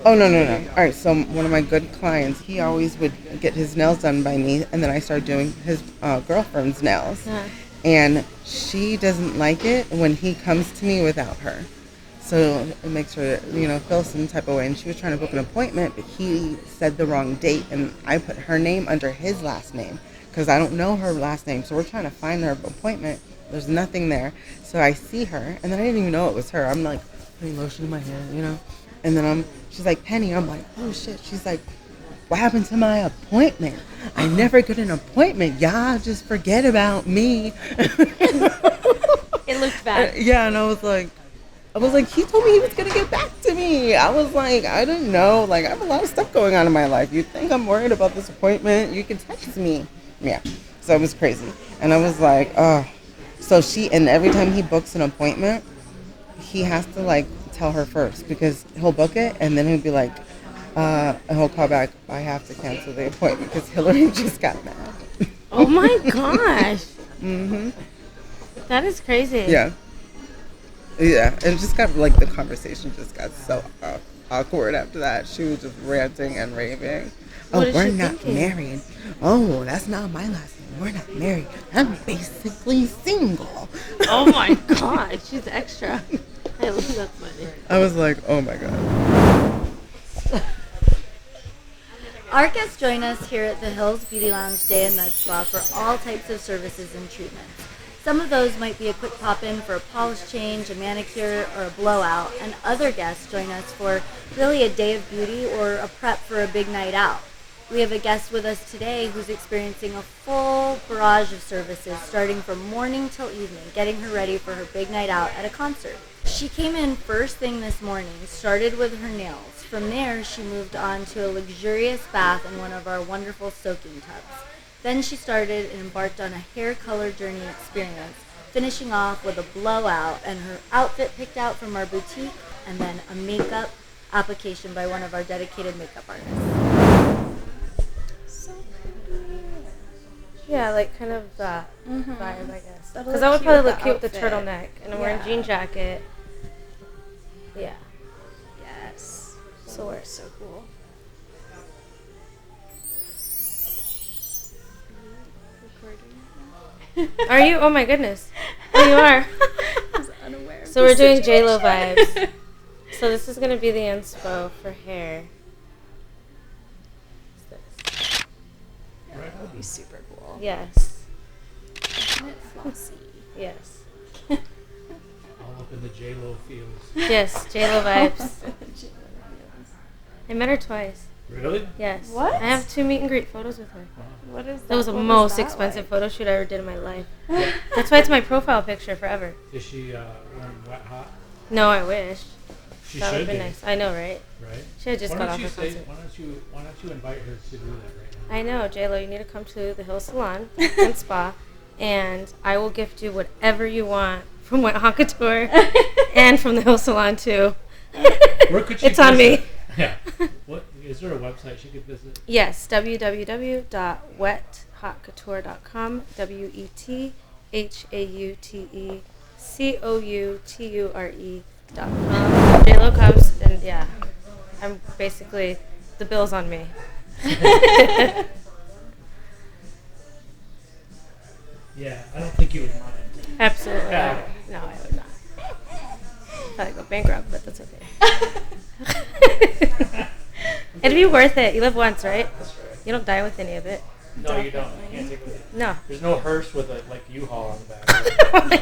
Oh, no, no, no. All right, so one of my good clients, he always would get his nails done by me, and then I started doing his girlfriend's nails. Uh-huh. And she doesn't like it when he comes to me without her. So it makes her, feel some type of way. And she was trying to book an appointment, but he said the wrong date, and I put her name under his last name because I don't know her last name. So we're trying to find her appointment. There's nothing there. So I see her, and then I didn't even know it was her. I'm like putting lotion in my hair, And then she's like, Penny. I'm like, oh shit. She's like, what happened to my appointment? I never get an appointment. Y'all just forget about me. It looked bad. Yeah, and I was like, he told me he was gonna get back to me. I was like, I didn't know. Like, I have a lot of stuff going on in my life. You think I'm worried about this appointment? You can text me. Yeah. So it was crazy. And I was like, oh. So and every time he books an appointment, he has to like tell her first because he'll book it and then he'll be like, and he'll call back, I have to cancel the appointment because Hillary just got mad. Oh my gosh. Mm-hmm. That is crazy. Yeah. Yeah. And just got like the conversation just got so awkward after that. She was just ranting and raving. What we're not married. Oh, that's not my last name. We're not married. I'm basically single. Oh my god. She's extra. I love that funny. I was like, oh my god. Our guests join us here at the Hills Beauty Lounge Day and Med Spa for all types of services and treatments. Some of those might be a quick pop-in for a polish change, a manicure, or a blowout, and other guests join us for really a day of beauty or a prep for a big night out. We have a guest with us today who's experiencing a full barrage of services starting from morning till evening, getting her ready for her big night out at a concert. She came in first thing this morning, started with her nails. From there, she moved on to a luxurious bath in one of our wonderful soaking tubs. Then she started and embarked on a hair color journey experience, finishing off with a blowout and her outfit picked out from our boutique, and then a makeup application by one of our dedicated makeup artists. Yeah, like kind of that vibe, I guess. Because that would probably look cute with the turtleneck and I'm wearing a jean jacket. Yeah. Yes. So we're so cool. Are you? Oh my goodness. Oh, you are. I was unaware. So we're doing J-Lo vibes. So this is going to be the inspo for hair. Yeah, that would be super cool. Yes. Isn't it flossy? Yes. All up in the J-Lo fields. Yes, J-Lo vibes. I met her twice. Really? Yes. What? I have 2 meet and greet photos with her. What is that? That was the What most that expensive like? photo shoot I ever did in my life. That's why it's my profile picture forever. Is she wearing wet hot? No, I wish. She That would should have been nice. I know, right? Right? She had just Why got don't off you her concert. why don't you invite her to do that right now? I know, J-Lo, you need to come to the Hills Salon and Spa, and I will gift you whatever you want from Wet Hot Couture and from the Hills Salon, too. Where could she It's on me. Yeah. What is there a website she could visit? Yes, www.wethautcouture.com, WETHAUTECOUTURE.com. J-Lo comes, and yeah, I'm basically, the bill's on me. Yeah, I don't think you would mind. Absolutely. No, I would not. Probably go bankrupt, but that's okay. It'd be worth it. You live once, right? That's right. You don't die with any of it. No, you don't. You can't take it with you. No. There's no hearse with a U-Haul on the back. Oh my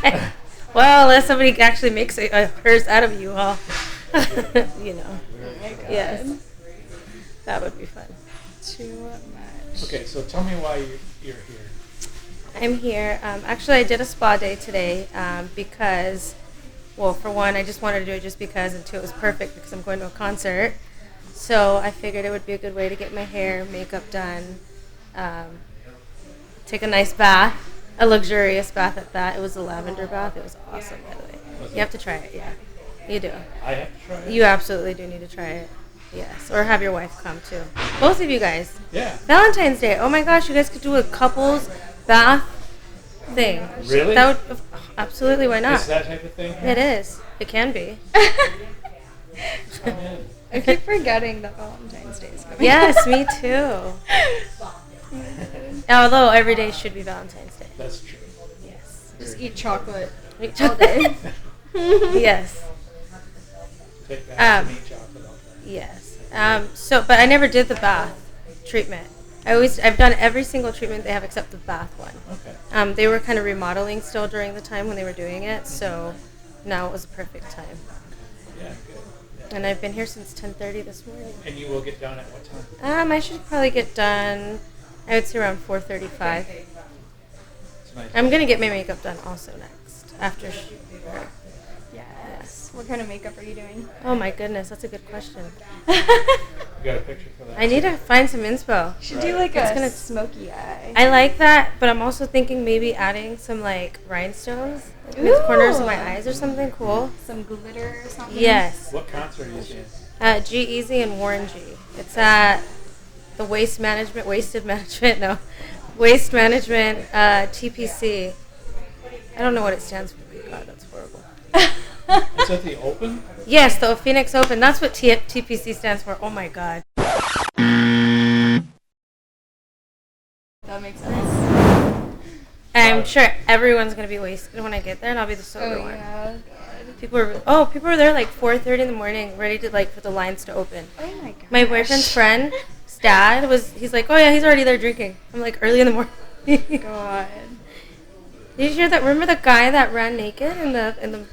God. Well, unless somebody actually makes a hearse out of U-Haul. You know. Oh my God. Yes. That would be fun. Too much. Okay, so tell me why you're here. I'm here. Actually, I did a spa day today because, well, for one, I just wanted to do it just because, and two, it was perfect because I'm going to a concert. So I figured it would be a good way to get my hair, makeup done, take a nice bath, a luxurious bath at that. It was a lavender bath. It was awesome, by the way. You have to try it, yeah. You do. I have to try it? You absolutely do need to try it. Yes, or have your wife come too. Both of you guys. Yeah. Valentine's Day. Oh my gosh, you guys could do a couples bath thing. Really? That would absolutely. Why not? Is that type of thing? It is. It can be. Come in. I keep forgetting that Valentine's Day is coming. Yes, me too. Although every day should be Valentine's Day. That's true. Yes. Just eat chocolate All all day. Yes. Take baths and eat chocolate all day. Yes. But I never did the bath treatment. I've done every single treatment they have except the bath one. Okay. They were kind of remodeling still during the time when they were doing it, so now it was a perfect time. Yeah, good. And I've been here since 10:30 this morning. And you will get done at what time? I should probably get done, I would say around 4:35. It's nice. I'm going to get my makeup done also next, after Yes. What kind of makeup are you doing? Oh my goodness, that's a good question. You got a picture for that? I need to find some inspo. Should do like It's a gonna- smoky eye. I like that, but I'm also thinking maybe adding some like rhinestones in the corners of my eyes or something cool. Some glitter or something. Yes. What concert are you seeing? G-Eazy and Warren G. It's at the Waste Management TPC. I don't know what it stands for. Oh my God, that's horrible. Is that the Open? Yes, the Phoenix Open. That's what TPC stands for. Oh my God. That makes sense. I'm sure everyone's gonna be wasted when I get there, and I'll be the sober Oh one. yeah. People were there like 4:30 in the morning, ready to for the lines to open. Oh my god. My boyfriend's friend, his dad he's like, oh yeah, he's already there drinking. I'm like early in the morning. God. Did you hear that? Remember the guy that ran naked in the?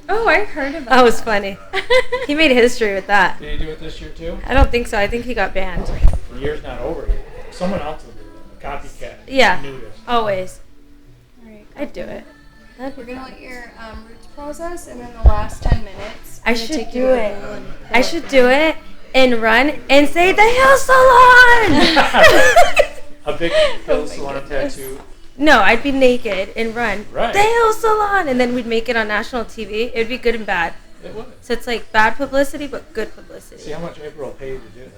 Oh, I heard about That was funny. He made history with that. Did you do it this year too? I don't think so. I think he got banned. The year's not over yet. Someone else will do it. Copycat. Yeah. Nudist. Always. Alright, I'd do it. We're gonna let your roots process, and then the last 10 minutes. I we're gonna should take do you to the it. pool and I fill should up do it and run and say the Hills Salon. A big Hills Salon tattoo. No, I'd be naked and run. Right. The Hills Salon, and then we'd make it on national TV. It'd be good and bad. It would. So it's like bad publicity, but good publicity. See how much April paid to do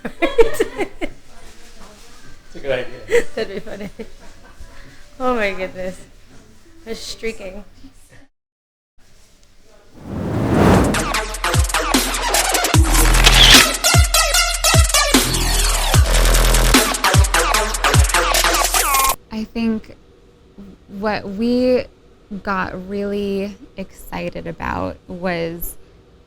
that. It's a good idea. That'd be funny. Oh my goodness. I was streaking. I think what we got really excited about was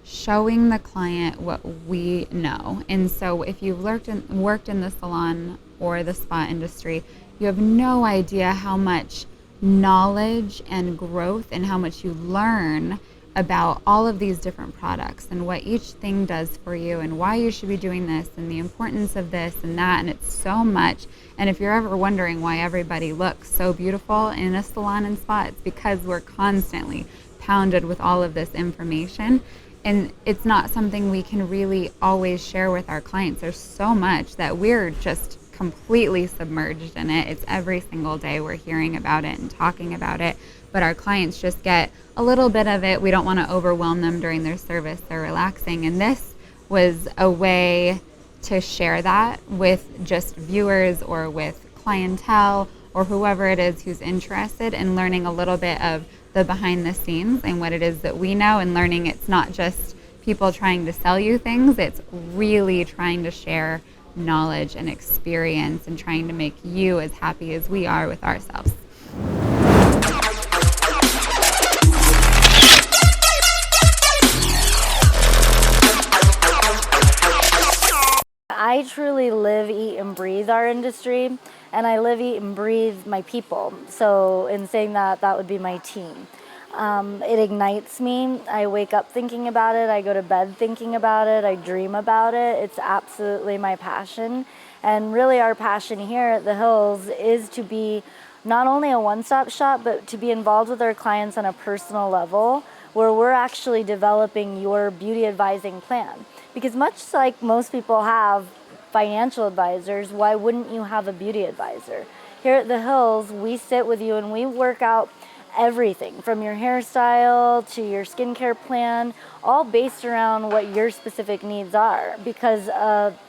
showing the client what we know. And so if you've worked in the salon or the spa industry, you have no idea how much knowledge and growth and how much you learn about all of these different products and what each thing does for you and why you should be doing this and the importance of this and that, and it's so much. And if you're ever wondering why everybody looks so beautiful in a salon and spa, it's because we're constantly pounded with all of this information, and it's not something we can really always share with our clients. There's so much that we're just completely submerged in it. It's every single day we're hearing about it and talking about it, but our clients just get a little bit of it. We don't want to overwhelm them during their service. They're relaxing, and this was a way to share that with just viewers or with clientele or whoever it is who's interested in learning a little bit of the behind the scenes and what it is that we know, and learning it's not just people trying to sell you things, it's really trying to share knowledge and experience and trying to make you as happy as we are with ourselves. I truly live, eat, and breathe our industry, and I live, eat, and breathe my people. So in saying that, that would be my team. It ignites me. I wake up thinking about it. I go to bed thinking about it. I dream about it. It's absolutely my passion. And really our passion here at the Hills is to be not only a one-stop shop, but to be involved with our clients on a personal level, where we're actually developing your beauty advising plan. Because much like most people have financial advisors, why wouldn't you have a beauty advisor? Here at the Hills, we sit with you and we work out everything from your hairstyle to your skincare plan, all based around what your specific needs are, because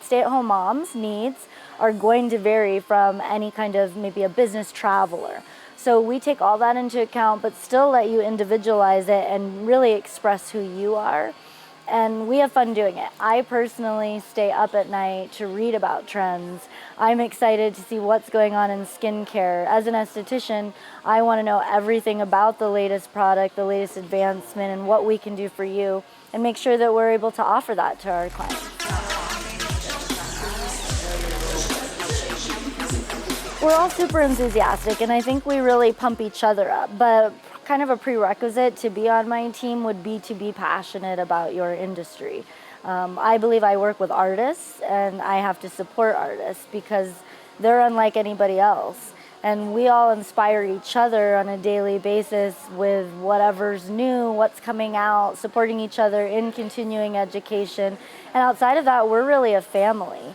stay-at-home mom's needs are going to vary from any kind of maybe a business traveler. So we take all that into account, but still let you individualize it and really express who you are. and we have fun doing it. I personally stay up at night to read about trends. I'm excited to see what's going on in skincare. As an esthetician, I want to know everything about the latest product, the latest advancement, and what we can do for you, and make sure that we're able to offer that to our clients. We're all super enthusiastic, and I think we really pump each other up, but kind of a prerequisite to be on my team would be to be passionate about your industry. I believe I work with artists, and I have to support artists because they're unlike anybody else. And we all inspire each other on a daily basis with whatever's new, what's coming out, supporting each other in continuing education. And outside of that, we're really a family.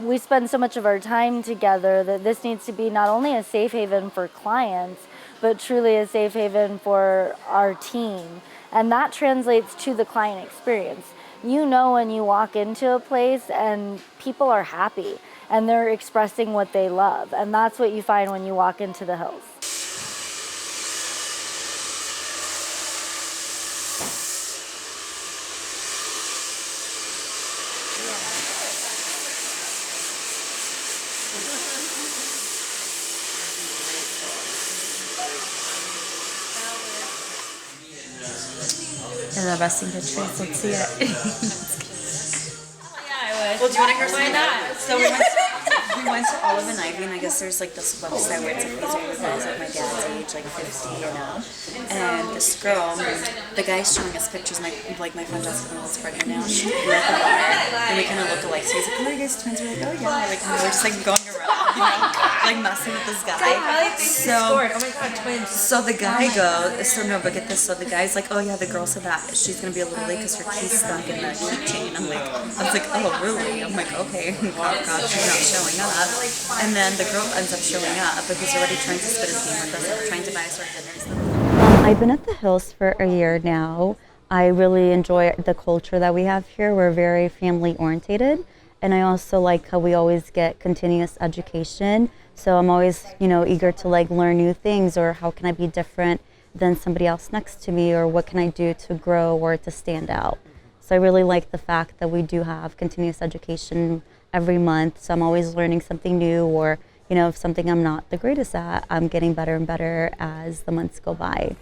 We spend so much of our time together that this needs to be not only a safe haven for clients, but truly a safe haven for our team. And that translates to the client experience. You know when you walk into a place and people are happy and they're expressing what they love. And that's what you find when you walk into the Hills. And the best thing to choose, let's see it. Well, do you want to hear something? Why not? So we went to Olive and Ivy, and I guess there's like this website where it's like these older guys like my dad's age, like 50, you know. And this girl, the guy's showing us pictures. My friend Jessica was pregnant now. We're at the bar, and we kind of look alike. So he's like, "Oh, you guys twins?" We're like, "Oh yeah." Like, and we're just like going around, you know, like messing with this guy. Oh my god, twins. So the guy goes, but get this. So the guy's like, "Oh yeah, the girl said that she's gonna be a little late because her key's stuck in the keychain." I was like, "Oh really?" I'm like, "Okay." God, she's not showing up. And then the girl ends up showing up, but he's already trying to spit his game with us, like, trying to buy us our dinners. I've been at the Hills for a year now. I really enjoy the culture that we have here. We're very family orientated, and I also like how we always get continuous education. So I'm always, eager to learn new things, or how can I be different than somebody else next to me, or what can I do to grow or to stand out. So I really like the fact that we do have continuous education every month. So I'm always learning something new, or if something I'm not the greatest at, I'm getting better and better as the months go by.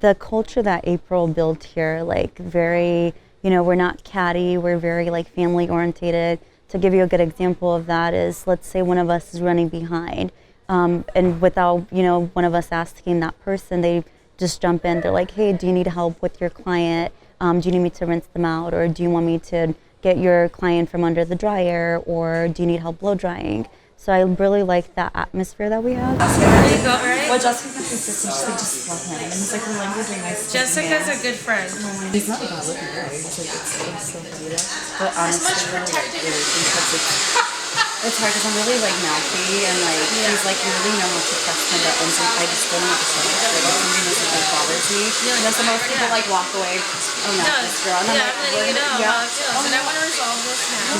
The culture that April built here, very, we're not catty, we're very family orientated. To give you a good example of that is, let's say one of us is running behind, and without, one of us asking that person, they just jump in. They're like, "Hey, do you need help with your client? Do you need me to rinse them out? Or do you want me to get your client from under the dryer? Or do you need help blow drying?" So I really like that atmosphere that we have. There you go, right? Well, Jessica's my sister, just love him. And he's like, we're doing nice. Jessica's a good friend. He's not bad looking, right? It's so funny. But honestly, it's hard because I'm really mouthy, and he's you really know how to press my buttons, and I just don't know how to show it. Something that bothers me. And then some most people walk away. Oh no, this girl. And I'm letting you know how it feels. And I want to resolve this now.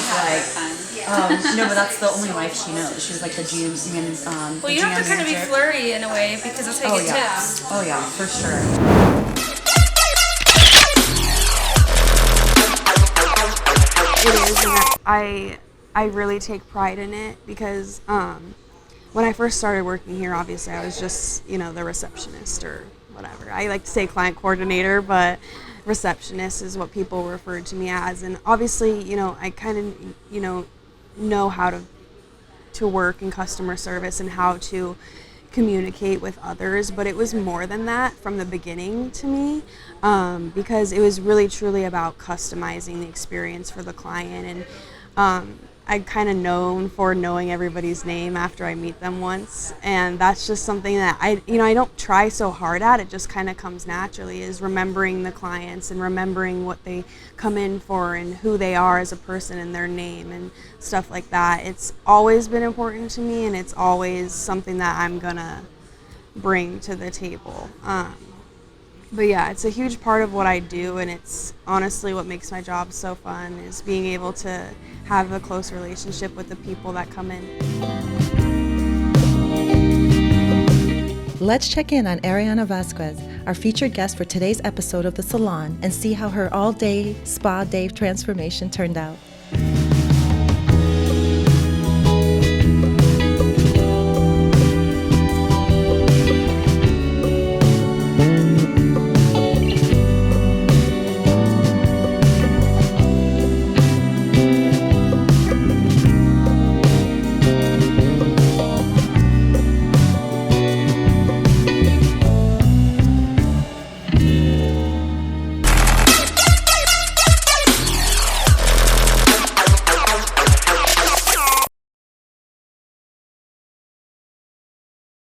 He's no, but that's the only wife she knows. She's the GM. Well, you have to kind of be flirty in a way, because that's how you get tips. Oh yeah, for sure. It is, and I really take pride in it, because when I first started working here, obviously I was just, the receptionist or whatever. I like to say client coordinator, but receptionist is what people referred to me as. And obviously, I kind of, know how to work in customer service and how to communicate with others, but it was more than that from the beginning to me, because it was really truly about customizing the experience for the client. And I'm kind of known for knowing everybody's name after I meet them once, and that's just something that I don't try so hard at. It just kind of comes naturally, is remembering the clients and remembering what they come in for and who they are as a person and their name and stuff like that. It's always been important to me, and it's always something that I'm gonna bring to the table. But yeah, it's a huge part of what I do, and it's honestly what makes my job so fun, is being able to have a close relationship with the people that come in. Let's check in on Ariana Vasquez, our featured guest for today's episode of The Salon, and see how her all-day spa day transformation turned out.